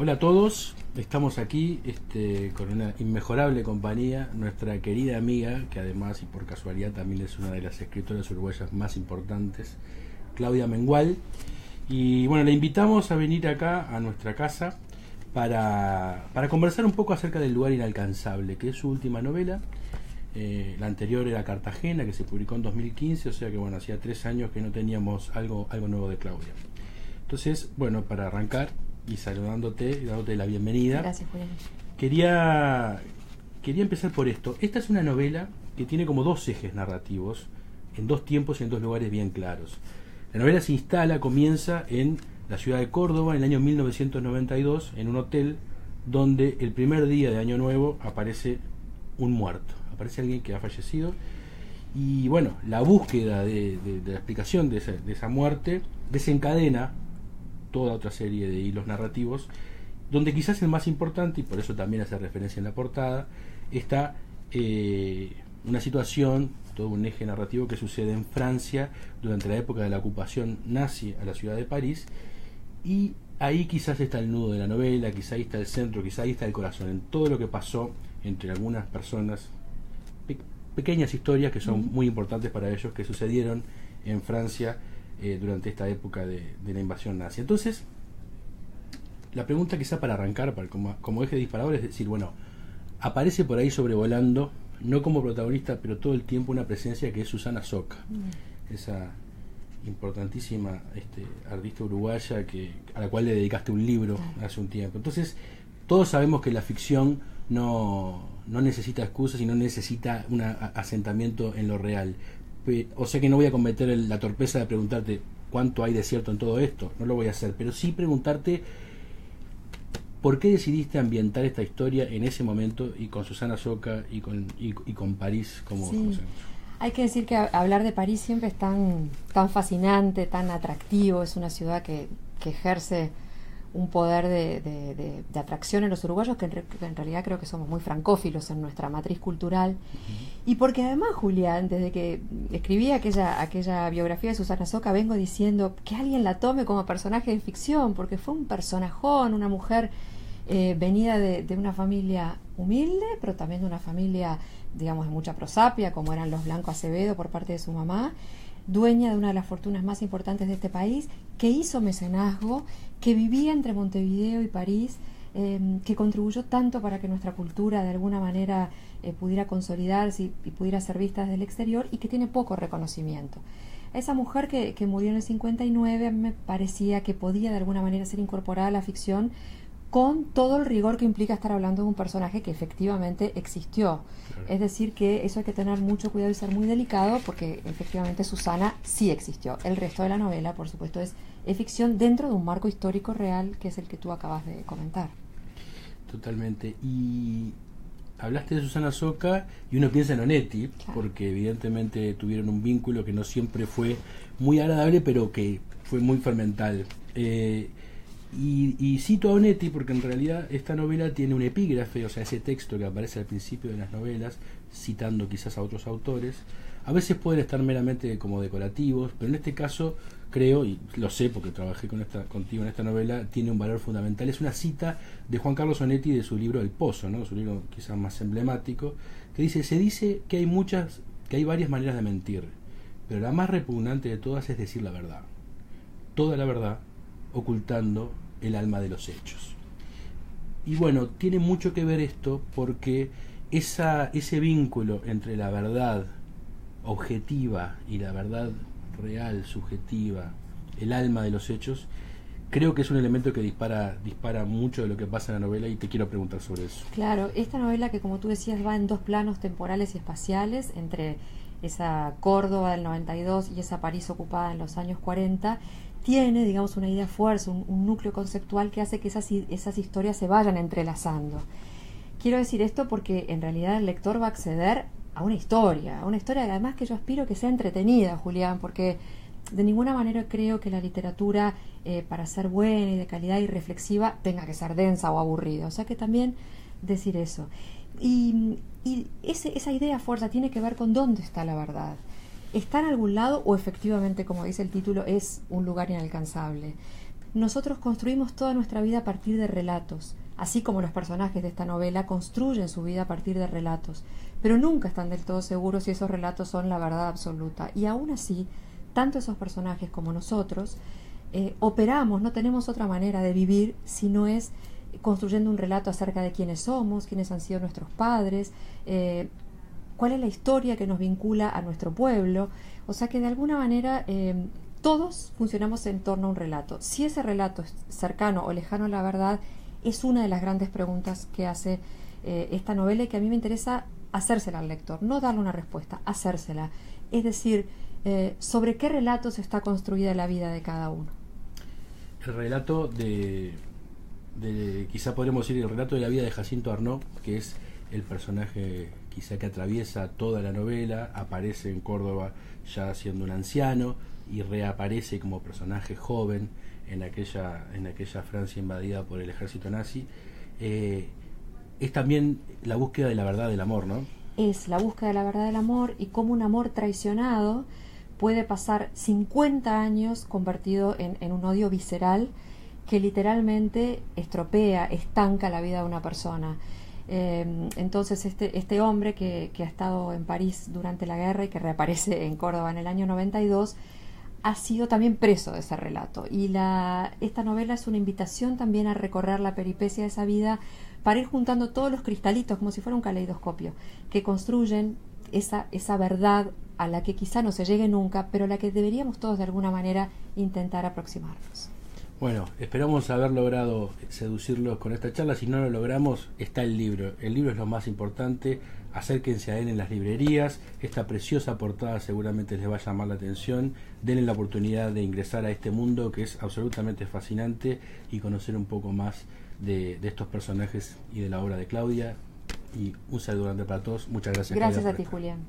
Hola a todos, estamos aquí con una inmejorable compañía, nuestra querida amiga, que además y por casualidad también es una de las escritoras uruguayas más importantes, Claudia Mengual. Y bueno, le invitamos a venir acá a nuestra casa para conversar un poco acerca del lugar inalcanzable, que es su última novela. La anterior era Cartagena, que se publicó en 2015, o sea que bueno, hacía 3 años que no teníamos algo nuevo de Claudia. Entonces, bueno, para arrancar y saludándote y dándote la bienvenida. Gracias, Julián. Quería empezar por esto. Esta es una novela que tiene como 2 ejes narrativos, en 2 tiempos y en 2 lugares bien claros. La novela comienza en la ciudad de Córdoba en el año 1992, en un hotel donde el primer día de Año Nuevo aparece un muerto, aparece alguien que ha fallecido. Y bueno, la búsqueda de la explicación de esa muerte desencadena toda otra serie de hilos narrativos, donde quizás el más importante, y por eso también hace referencia en la portada, está una situación, todo un eje narrativo que sucede en Francia durante la época de la ocupación nazi a la ciudad de París, y ahí quizás está el nudo de la novela, quizás ahí está el centro, quizás ahí está el corazón, en todo lo que pasó entre algunas personas, pequeñas historias que son muy importantes para ellos, que sucedieron en Francia durante esta época de la invasión nazi. Entonces, la pregunta quizá para arrancar, como eje disparador, es decir, bueno, aparece por ahí sobrevolando, no como protagonista, pero todo el tiempo una presencia que es Susana Soca, esa importantísima artista uruguaya a la cual le dedicaste un libro hace un tiempo. Entonces, todos sabemos que la ficción no necesita excusas y no necesita un asentamiento en lo real. O sea que no voy a cometer la torpeza de preguntarte cuánto hay de cierto en todo esto, no lo voy a hacer, pero sí preguntarte por qué decidiste ambientar esta historia en ese momento y con Susana Soca y con París como centro. Hay que decir que hablar de París siempre es tan fascinante, tan atractivo. Es una ciudad que ejerce un poder de atracción en los uruguayos que en realidad creo que somos muy francófilos en nuestra matriz cultural. Y porque además, Julián, desde que escribí aquella biografía de Susana Soca, vengo diciendo que alguien la tome como personaje de ficción, porque fue un personajón, una mujer venida de una familia humilde, pero también de una familia, digamos, de mucha prosapia, como eran los Blanco Acevedo por parte de su mamá, dueña de una de las fortunas más importantes de este país, que hizo mecenazgo, que vivía entre Montevideo y París, que contribuyó tanto para que nuestra cultura de alguna manera pudiera consolidarse y pudiera ser vista desde el exterior, y que tiene poco reconocimiento. Esa mujer que murió en el 59, a mí me parecía que podía de alguna manera ser incorporada a la ficción con todo el rigor que implica estar hablando de un personaje que efectivamente existió. Claro. Es decir, que eso hay que tener mucho cuidado y ser muy delicado, porque efectivamente Susana sí existió. El resto de la novela, por supuesto, es ficción dentro de un marco histórico real, que es el que tú acabas de comentar. Totalmente. Y hablaste de Susana Soca y uno piensa en Onetti, claro, porque evidentemente tuvieron un vínculo que no siempre fue muy agradable, pero que fue muy fermental. Y cito a Onetti porque en realidad esta novela tiene un epígrafe, o sea, ese texto que aparece al principio de las novelas, citando quizás a otros autores. A veces pueden estar meramente como decorativos, pero en este caso creo, y lo sé porque trabajé contigo en esta novela, tiene un valor fundamental. Es una cita de Juan Carlos Onetti de su libro El Pozo, ¿no? Su libro quizás más emblemático, que dice: se dice que hay varias maneras de mentir, pero la más repugnante de todas es decir la verdad. Toda la verdad, ocultando el alma de los hechos. Y bueno, tiene mucho que ver esto porque ese vínculo entre la verdad objetiva y la verdad real, subjetiva, el alma de los hechos, creo que es un elemento que dispara mucho de lo que pasa en la novela, y te quiero preguntar sobre eso. Claro, esta novela, que como tú decías va en 2 planos temporales y espaciales, entre esa Córdoba del 92 y esa París ocupada en los años 40, tiene, digamos, una idea fuerza, un núcleo conceptual que hace que esas historias se vayan entrelazando. Quiero decir esto porque en realidad el lector va a acceder a una historia además que yo aspiro que sea entretenida, Julián, porque de ninguna manera creo que la literatura, para ser buena y de calidad y reflexiva, tenga que ser densa o aburrida. O sea que también decir eso. Y esa idea fuerza tiene que ver con dónde está la verdad. ¿Está en algún lado o efectivamente, como dice el título, es un lugar inalcanzable? nosotros construimos toda nuestra vida a partir de relatos, así como los personajes de esta novela construyen su vida a partir de relatos, pero nunca están del todo seguros si esos relatos son la verdad absoluta. Y aún así, tanto esos personajes como nosotros operamos, no tenemos otra manera de vivir si no es construyendo un relato acerca de quiénes somos, quiénes han sido nuestros padres, cuál es la historia que nos vincula a nuestro pueblo. O sea que de alguna manera todos funcionamos en torno a un relato. Si ese relato es cercano o lejano a la verdad, es una de las grandes preguntas que hace esta novela, y que a mí me interesa hacérsela al lector, no darle una respuesta, hacérsela. Es decir, sobre qué relatos está construida la vida de cada uno. El relato quizá podremos decir el relato de la vida de Jacinto Arnaud, que es el personaje quizá que atraviesa toda la novela, aparece en Córdoba ya siendo un anciano y reaparece como personaje joven en aquella Francia invadida por el ejército nazi. Es también la búsqueda de la verdad del amor, ¿no? Es la búsqueda de la verdad del amor, y cómo un amor traicionado puede pasar 50 años convertido en un odio visceral que literalmente estropea, estanca la vida de una persona. Entonces este hombre que ha estado en París durante la guerra y que reaparece en Córdoba en el año 92 ha sido también preso de ese relato, y esta novela es una invitación también a recorrer la peripecia de esa vida para ir juntando todos los cristalitos como si fuera un caleidoscopio que construyen esa verdad a la que quizá no se llegue nunca, pero a la que deberíamos todos de alguna manera intentar aproximarnos. Bueno, esperamos haber logrado seducirlos con esta charla. Si no lo logramos, está el libro. El libro es lo más importante. Acérquense a él en las librerías. Esta preciosa portada seguramente les va a llamar la atención. Denle la oportunidad de ingresar a este mundo que es absolutamente fascinante y conocer un poco más de estos personajes y de la obra de Claudia. Y un saludo grande para todos. Muchas gracias. Gracias a ti, Julián.